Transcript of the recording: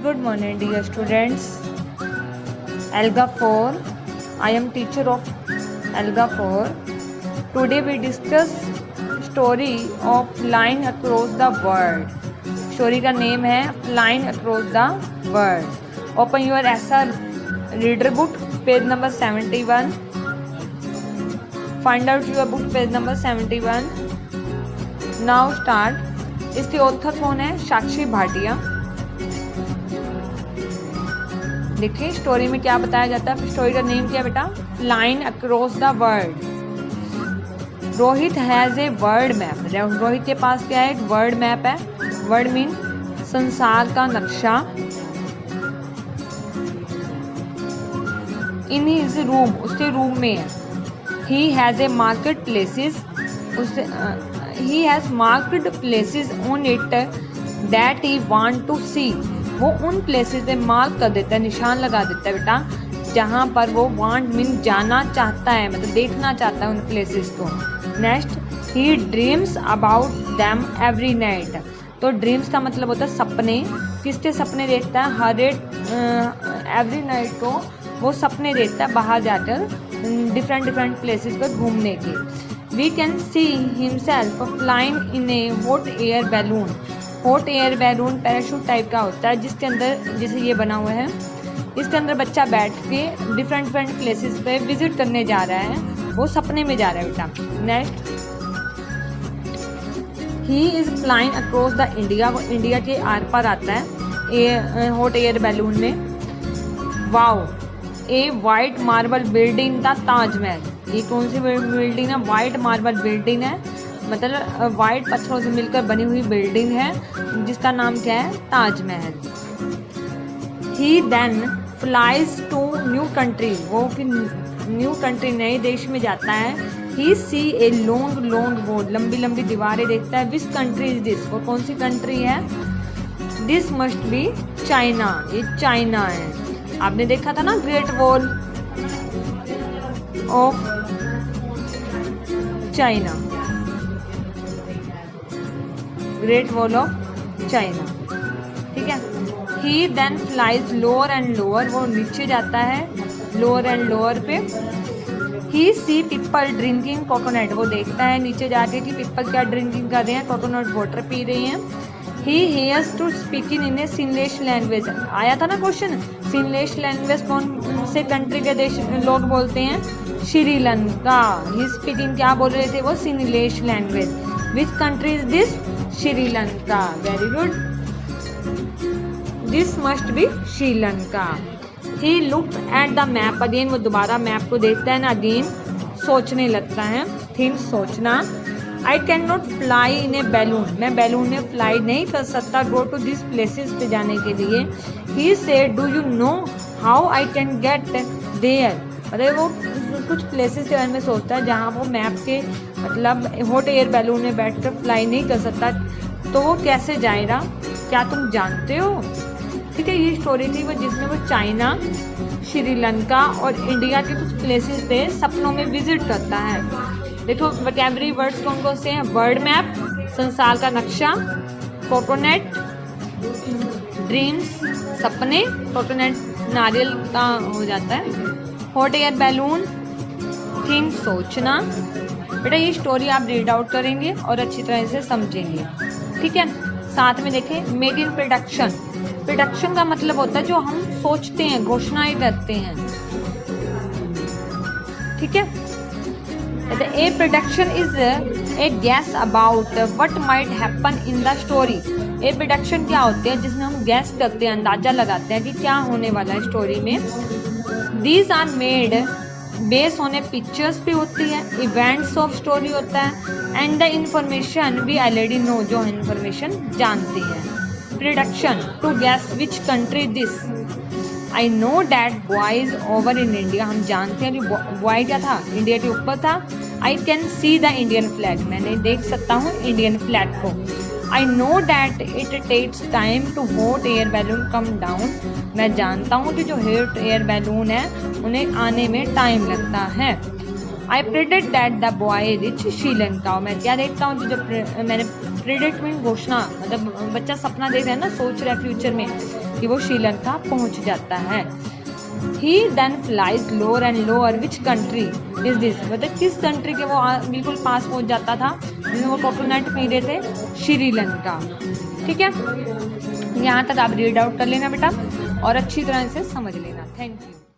Good morning, dear students. Alga 4. I am teacher of Alga 4. Today we discuss story of Flying Across the World. Story का name है Flying Across the World. Open your essay reader book, page number 71. Find out your book, page number 71. Now start. इसके author कौन है? साक्षी भाटिया. देखिए story में क्या बताया जाता है. स्टोरी का नेम क्या बेटा? Flying across the world. Rohit has a world map. Rohit के पास क्या है? एक वर्ल्ड मैप है. वर्ल्ड मीन संसार का नक्शा. इन हिज रूम, उसके रूम में है. He has a market places. He has marked places on it that he want to see. वो उन प्लेसेस पे मार्क कर देता है, निशान लगा देता है बेटा, जहाँ पर वो वांट मीन जाना चाहता है, मतलब देखना चाहता है उन प्लेसेस को. Next, he dreams about them every night. तो ड्रीम्स का मतलब होता है सपने. किसके सपने देखता है? हर एवरी नाइट को वो सपने देखता है बाहर जाकर डिफरेंट प्लेसेस पर घूमने के. We can see himself flying in a hot air balloon. Hot air balloon parachute type का होता है, जिसके अंदर जैसे ये बना हुआ है, इसके अंदर बच्चा बैठ के डिफरेंट प्लेसेस पे विजिट करने जा रहा है. वो सपने में जा रहा है बेटा. Next, he is flying across the India. वो इंडिया के आर पार आता है हॉट एयर बैलून में. Wow, A white marble building the Taj Mahal. ये कौन सी बिल्डिंग है? वाइट मार्बल बिल्डिंग है, मतलब वाइट पत्थरों से मिलकर बनी हुई बिल्डिंग है, जिसका नाम क्या है? Taj Mahal. He then flies to new country. वो कि न्यू कंट्री, नए देश में जाता है. He see a long board. लंबी दीवारें देखता है. Which country is this? वो कौन सी कंट्री है? This must be China. ये चाइना है. आपने देखा था ना great wall of China. Great wall of China. ठीक है. He then flies lower and lower. वो नीचे जाता है लोअर एंड लोअर पे. ही सी पीपल ड्रिंकिंग कोकोनट. वो देखता है नीचे जाके कि पीपल क्या ड्रिंकिंग कर रहे हैं, कोकोनट वाटर पी रहे हैं. He hears to speaking in a Sinhalese language. आया था ना क्वेश्चन, सिनलेश लैंग्वेज कौन से कंट्री के देश लोग बोलते हैं? श्रीलंका. ही स्पीकिंग क्या बोल रहे थे? वो Sinhalese language. Which country is this? Sri Lanka. Very good. This must be Sri Lanka. He looks at the map again. वो दोबारा मैप को देखता है ना, अगेन सोचने लगता है. थिंक, सोचना. I can not fly in A balloon. मैं बैलून में फ्लाई नहीं कर सकता. गो टू दिस प्लेसेस पे जाने के लिए. He said do you know how I can get there. मतलब वो कुछ प्लेसेस के बारे में सोचता है जहाँ वो मैप के मतलब हॉट एयर बैलून में बैठकर फ्लाई नहीं कर सकता. तो वो कैसे जाएगा, क्या तुम जानते हो? ठीक है. ये स्टोरी थी वो जिसमें वो चाइना, श्रीलंका और इंडिया के कुछ प्लेसेस पे सपनों में विजिट करता है. देखो वोकैबुलरी वर्ड्स कौन कौन से हैं? वर्ल्ड मैप, संसार का नक्शा, कोकोनट, ड्रीम्स, सपने, कोकोनट नारियल का हो जाता है, हॉट एयर बैलून, थिंक, सोचना. बेटा ये स्टोरी आप रीड आउट करेंगे और अच्छी तरह से समझेंगे. ठीक है. साथ में देखें मेड इन प्रोडक्शन. प्रोडक्शन का मतलब होता है जो हम सोचते हैं, घोषणाएं करते हैं. ठीक है. A production is a guess about what might happen in the story. A production क्या होते हैं? जिसमें हम गैस करते हैं, अंदाजा लगाते हैं कि क्या होने वाला है स्टोरी में. These are made base on a pictures भी होती है, इवेंट्स ऑफ स्टोरी होता है, and the information we already know. जो इंफॉर्मेशन जानते हैं. Production to guess which country this. I know that boy is over in India. हम जानते हैं कि बॉय क्या था? इंडिया के ऊपर था. I can see the Indian flag. मैंने देख सकता हूँ इंडियन फ्लैग को. I know that it takes time to hot air balloon come down. मैं जानता हूँ कि जो हॉट एयर बैलून है उन्हें आने में टाइम लगता है. I predict that the boy reach Sri Lanka. मैं क्या देखता हूँ? जो मैंने प्रेडिक्ट मीन घोषणा, मतलब बच्चा सपना देख रहा है ना, सोच रहा है फ्यूचर में कि वो श्रीलंका पहुंच जाता है। He then flies lower and lower. Which country is this? मतलब किस कंट्री के वो बिल्कुल पास पहुंच जाता था जिसमें वो कोकोनट पी रहे थे? श्रीलंका। ठीक है, यहाँ तक आप रीड आउट कर लेना बेटा और अच्छी तरह से समझ लेना। Thank you.